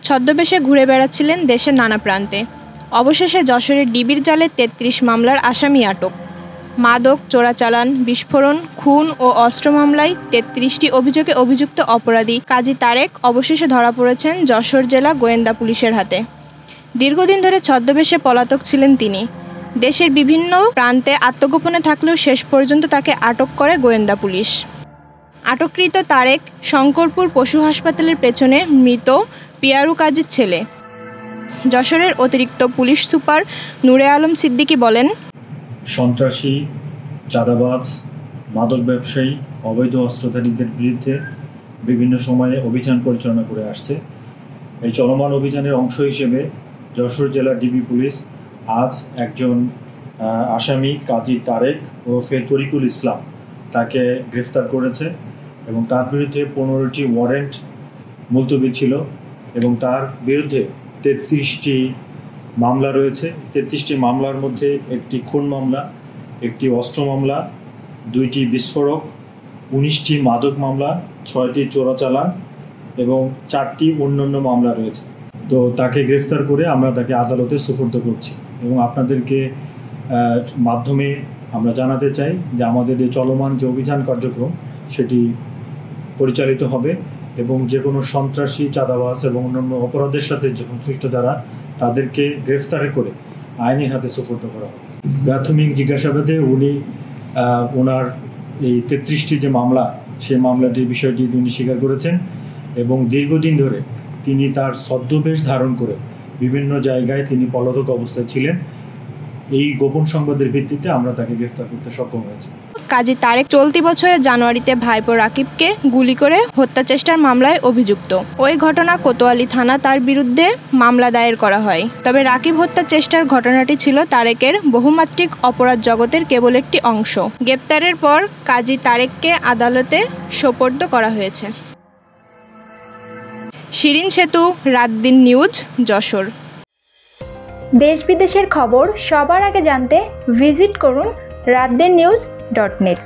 ছদ্মবেশে ঘুরে বেড়াচ্ছিলেন দেশের নানা প্রান্তে। অবশেষে যশোরের ডিবির জালে ৩৩ মামলার আসামি আটক। মাদক, চোরাচালান, বিস্ফোরণ, খুন ও অস্ত্র মামলায় ৩৩টি অভিযোগে অভিযুক্ত অপরাধী কাজী তারেক অবশেষে ধরা পড়েছেন যশোর জেলা গোয়েন্দা পুলিশের হাতে। দীর্ঘদিন ধরে ছদ্মবেশে পলাতক ছিলেন তিনি। দেশের বিভিন্ন প্রান্তে আত্মগোপনে থাকলেও শেষ পর্যন্ত তাকে আটক করে গোয়েন্দা পুলিশ। আটককৃত তারেক শঙ্করপুর পশু হাসপাতালের পেছনে মৃত পিয়ারু কাজীর ছেলে। যশোরের অতিরিক্ত পুলিশ সুপার নূরে আলম সিদ্দিকী বলেন, সন্ত্রাসী, চাঁদাবাজ, মাদক ব্যবসায়ী, অবৈধ অস্ত্রধারীদের বিরুদ্ধে বিভিন্ন সময়ে অভিযান পরিচালনা করে আসছে। এই চলমান অভিযানের অংশ হিসেবে যশোর জেলা ডিবি পুলিশ আজ একজন আসামি কাজী তারেক ওরফে তরিকুল ইসলাম তাকে গ্রেফতার করেছে এবং তার বিরুদ্ধে 15টি ওয়ারেন্ট মুলতবি ছিল এবং তার বিরুদ্ধে 33টি মামলা রয়েছে। 33টি মামলার মধ্যে একটি খুন মামলা, একটি অস্ত্র মামলা, 2টি বিস্ফোরক, 19টি মাদক মামলা, 6টি চোরাচালান এবং 4টি অন্যান্য মামলা রয়েছে। তো তাকে গ্রেফতার করে আমরা তাকে আদালতে সুপর্দ করছি এবং আপনাদেরকে মাধ্যমে আমরা জানাতে চাই যে আমাদের এই চলমান যে অভিযান কার্যক্রম সেটি পরিচালিত হবে এবং যে কোনো সন্ত্রাসী, চাঁদাবাজ এবং অন্যান্য অপরাধের সাথে সংশ্লিষ্ট যারা তাদেরকে গ্রেফতার করে আইনের হাতে সুপর্দ করা হবে। প্রাথমিক জিজ্ঞাসাবাদে উনি ওনার এই 33টি যে মামলা সেই মামলাটির বিষয়টি তিনি স্বীকার করেছেন এবং দীর্ঘদিন ধরে তিনি তার ছদ্মবেশ ধারণ করে বিভিন্ন জায়গায় তিনি পলাতক অবস্থায় ছিলেন। এই গোপন সংবাদের ভিত্তিতে আমরা তাকে গ্রেফতার করতে সক্ষম হয়েছি। কাজী তারেক চলতি বছরের জানুয়ারিতে ভাইপো রাকিবকে গুলি করে হত্যা চেষ্টার মামলায় অভিযুক্ত। ওই ঘটনা কোতোয়ালি থানা তার বিরুদ্ধে মামলা দায়ের করা হয়। তবে রাকিব হত্যা চেষ্টার ঘটনাটি ছিল তারেকের বহুমাত্রিক অপরাধ জগতের কেবল একটি অংশ। গ্রেপ্তারের পর কাজী তারেককে আদালতে সোপর্দ করা হয়েছে। শিরিন সেতু, রাত-দিন নিউজ, যশোর। দেশ বিদেশের খবর সবার আগে জানতে ভিজিট করুন ratdennews.net।